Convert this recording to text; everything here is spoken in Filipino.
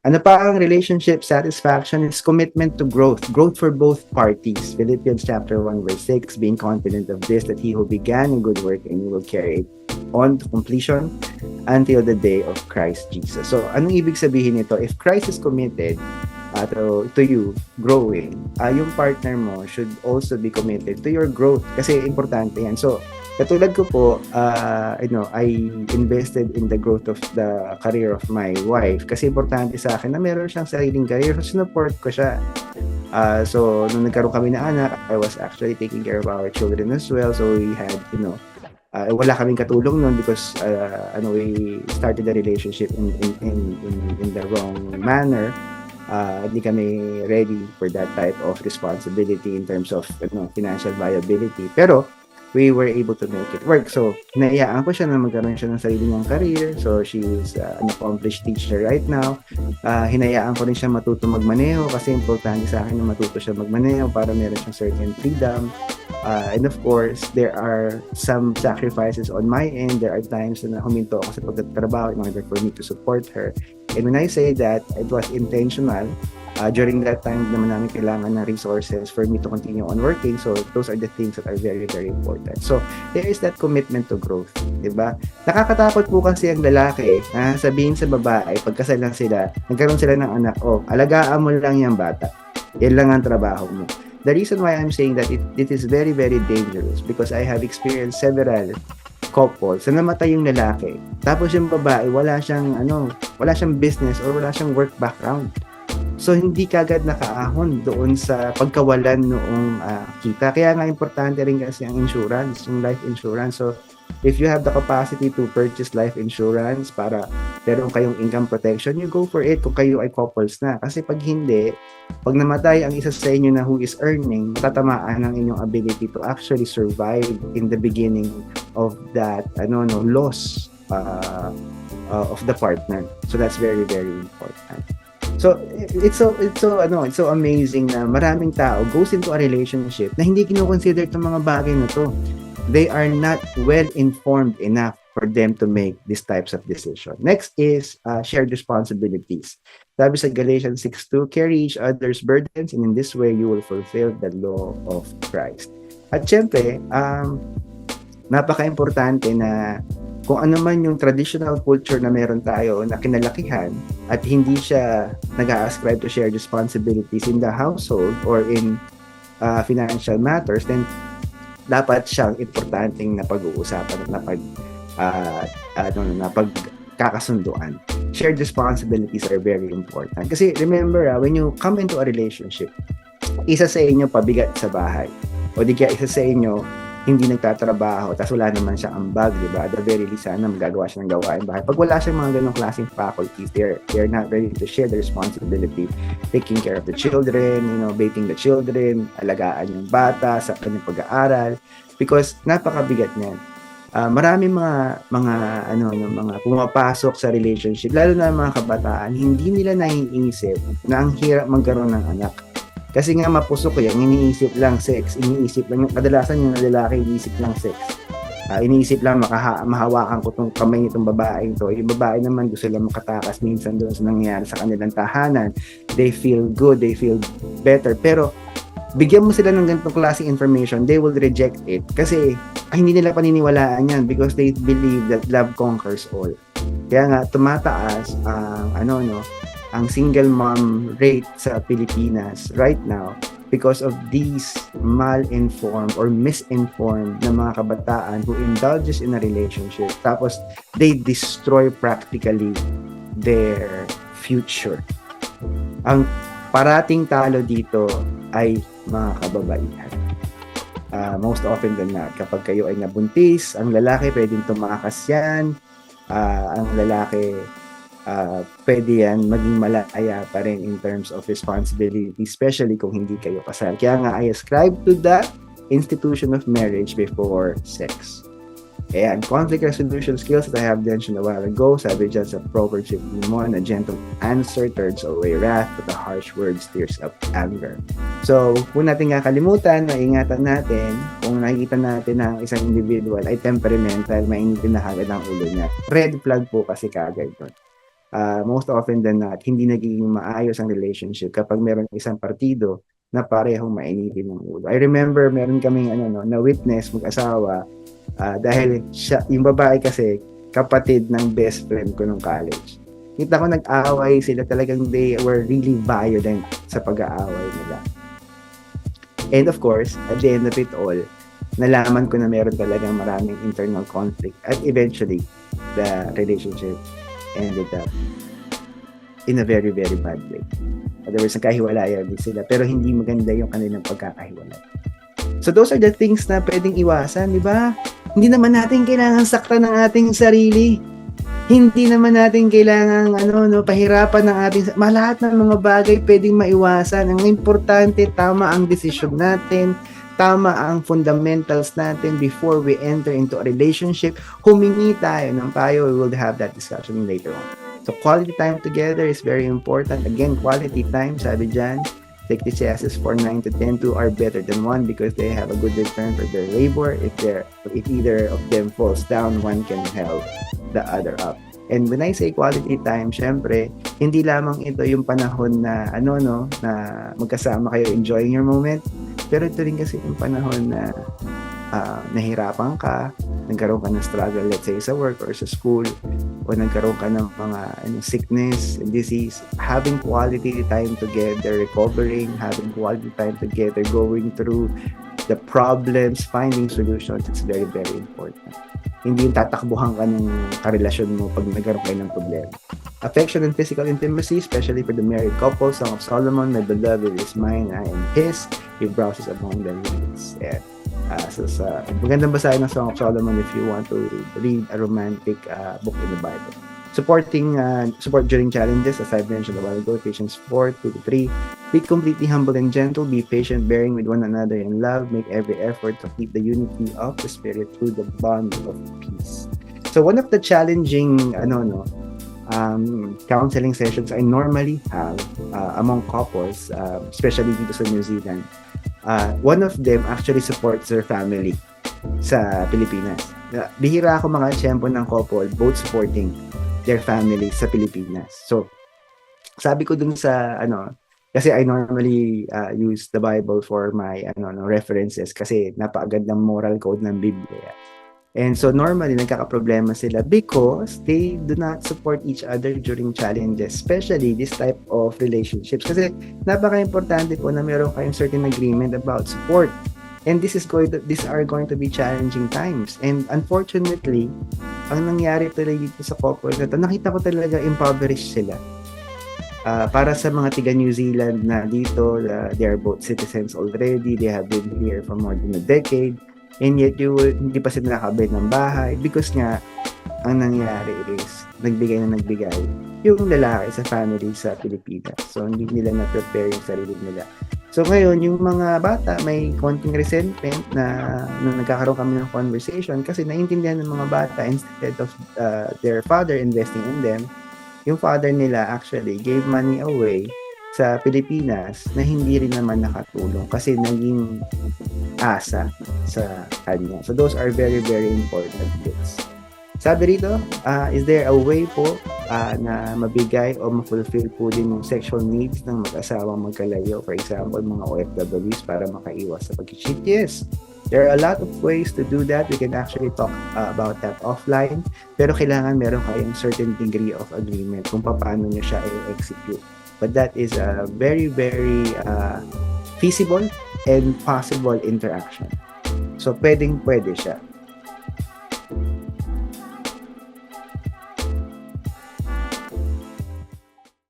Ano pa ang relationship satisfaction is commitment to growth. Growth for both parties. Philippians chapter 1 verse 6, being confident of this, that he who began a good work and you will carry it on to completion until the day of Christ Jesus. So, anong ibig sabihin nito? If Christ is committed to you growing, yung partner mo should also be committed to your growth kasi importante yan. So, katulad ko po, I invested in the growth of the career of my wife kasi importante sa akin na meron siyang sariling career. So, sinupport ko siya. So, nung nagkaroon kami na anak, I was actually taking care of our children as well. So, we had, wala kaming katulong nun because we started the relationship in the wrong manner. Hindi kami ready for that type of responsibility in terms of financial viability. Pero we were able to make it work. So, hinayaan ko siya na magkaroon siya ng sarili niyang career. So, she is an accomplished teacher right now. Hinayaan ko rin siya matuto magmaneho kasi importante sa akin na matuto siya magmaneho para meron siyang certain freedom. And of course, there are some sacrifices on my end. There are times na huminto ako sa pagtatrabaho in order for me to support her. And when I say that, it was intentional. During that time naman namin kailangan ng resources for me to continue on working. So, those are the things that are very, very important. So, there is that commitment to growth. Diba? Nakakatakot po kasi ang lalaki, sabihin sa babae, pagkasal lang sila, nagkaroon sila ng anak, alagaan mo lang yung bata. Yan lang ang trabaho mo. The reason why I'm saying that it is very, very dangerous because I have experienced several couples na namatay yung lalaki. Tapos yung babae, wala siyang business or wala siyang work background. So, hindi kagad nakaahon doon sa pagkawalan noong kita. Kaya nga importante rin kasi ang insurance, yung life insurance. So, if you have the capacity to purchase life insurance para meron kayong income protection, you go for it kung kayo ay couples na. Kasi pag hindi, pag namatay ang isa sa inyo na who is earning, matatamaan ang inyong ability to actually survive in the beginning of that loss of the partner. So, that's very, very important. So it's so amazing na maraming tao goes into a relationship na hindi kino-consider itong mga bagay na to. They are not well informed enough for them to make these types of decisions. Next is shared responsibilities. Sabi sa Galatians 6:2, carry each other's burdens and in this way you will fulfill the law of Christ. At syempre, napaka-importante na kung ano man yung traditional culture na meron tayo na kinalakihan at hindi siya nag-ascribe to shared responsibilities in the household or in financial matters, then dapat siyang importanteng na pag-uusapan at pagkakasunduan. Shared responsibilities are very important. Kasi remember, when you come into a relationship, isa sa inyo pabigat sa bahay o di kaya isa sa inyo hindi nagtatrabaho, tapos wala naman siyang ambag, di ba? At the very least, sana magagawa siya ng gawain bahay. Pag wala siyang mga ganong klaseng faculties, they're not ready to share the responsibility, taking care of the children, bathing the children, alagaan yung bata sa kanyang pag-aaral, because napakabigat niyan. Maraming mga pumapasok sa relationship, lalo na mga kabataan, hindi nila naiisip na ang hirap magkaroon ng anak. Kasi nga mapusok yung iniisip lang sex, iniisip lang, kadalasan yung lalaki iniisip lang sex. Iniisip lang mahawakan ko tong kamay nitong babae ito. Yung babae naman gusto lang makatakas minsan doon sa nangyayari sa kanilang tahanan. They feel good, they feel better. Pero bigyan mo sila ng ganitong klaseng information, they will reject it. Kasi hindi nila paniniwalaan yan because they believe that love conquers all. Kaya nga tumataas ang single mom rate sa Pilipinas right now because of these mal-informed or misinformed na mga kabataan who indulges in a relationship tapos they destroy practically their future. Ang parating talo dito ay mga kababaihan. Most often than not, kapag kayo ay nabuntis, ang lalaki pwedeng tumakas yan, ang lalaki pwede yan maging malaya pa rin in terms of responsibility, especially kung hindi kayo kasal. Kaya nga, I ascribe to the institution of marriage before sex. Ayan, conflict resolution skills that I have mentioned a while ago, sabi dyan sa Proverbs 15:1, a gentle answer turns away wrath, but a harsh word stirs up anger. So, kung natin kakalimutan, ingatan natin, kung nakikita natin na isang individual ay temperamental, mainitin na kagad ang ulo niya. Red flag po kasi kagad yun. most often than not, hindi nagiging maayos ang relationship kapag meron isang partido na parehong mainitin ng ulo. I remember meron kaming na witness mag-asawa dahil siya, yung babae kasi kapatid ng best friend ko nung college. Kita ko nag-aaway sila, talagang they were really violent sa pag-aaway nila. And of course, at the end of it all, nalaman ko na meron talagang maraming internal conflict at eventually, the relationship ended up in a very, very bad way. Otherwise, nagkahiwalayan din sila, pero hindi maganda yung kanilang pagkakahiwalay. So those are the things na pwedeng iwasan, di ba? Hindi naman natin kailangan saktan ng ating sarili. Hindi naman natin kailangan pahirapan ng ating lahat ng mga bagay pwedeng maiwasan. Ang importante, tama ang decision natin, tama ang fundamentals natin before we enter into a relationship. Humingi tayo ng payo, we will have that discussion later on. So quality time together is very important. Again, quality time, sabi dyan, Ecclesiastes 4:9 to 10, two are better than one because they have a good return for their labor. If either of them falls down, one can help the other up. And when I say quality time, syempre, hindi lamang ito yung panahon na na magkasama kayo enjoying your moment, pero ito rin kasi yung panahon na nahirapan ka, nagkaroon ka ng struggle, let's say sa work or sa school, o nagkaroon ka ng mga sickness and disease. Having quality time together, recovering, having quality time together, going through the problems, finding solutions, it's very, very important. Hindi yung tatakbuhan ka ng karelasyon mo pag nagkaroon kayo ng problema. Affection and physical intimacy, especially for the married couple, Song of Solomon, my beloved is mine, I am his, he browses among the reeds. Yeah. Magandang basahin ng Song of Solomon if you want to read a romantic book in the Bible. Support during challenges, as I've mentioned a while ago, Ephesians 4:2-3. Be completely humble and gentle, be patient, bearing with one another in love, make every effort to keep the unity of the Spirit through the bond of peace. So one of the challenging counseling sessions I normally have among couples, especially dito sa New Zealand, one of them actually supports their family sa Pilipinas. Bihira ako makachempo ng couple, both supporting their family sa Pilipinas. So, sabi ko dun sa, kasi I normally use the Bible for my references kasi napakagandang moral code ng Biblia. And so normally nagkakaproblema sila because they do not support each other during challenges, especially this type of relationships. Kasi napaka-importante po na meron kayong certain agreement about support. And these are going to be challenging times. And unfortunately, ang nangyari talaga dito sa couple na to, nakita ko talaga impoverished sila. Para sa mga tiga New Zealand na dito, they are both citizens already. They have been here for more than a decade. And yet, hindi pa sila nakabit ng bahay because nga, ang nangyari is, nagbigay yung lalaki sa family sa Pilipinas. So, hindi nila na-prepare yung sarili nila. So, ngayon, yung mga bata, may konting resentment na nagkakaroon kami ng conversation kasi naiintindihan ng mga bata instead of their father investing in them, yung father nila actually gave money away sa Pilipinas na hindi rin naman nakatulong kasi naging asa sa kanya. So those are very, very important bits. Sabi rito, is there a way po na mabigay o ma-fulfill po din yung sexual needs ng mag-asawang magkalayo? For example, mga OFWs para makaiwas sa pag-cheat? Yes, there are a lot of ways to do that. We can actually talk about that offline. Pero kailangan meron kayong certain degree of agreement kung paano nyo siya i-execute. But that is a very, very feasible and possible interaction. So, pwede siya.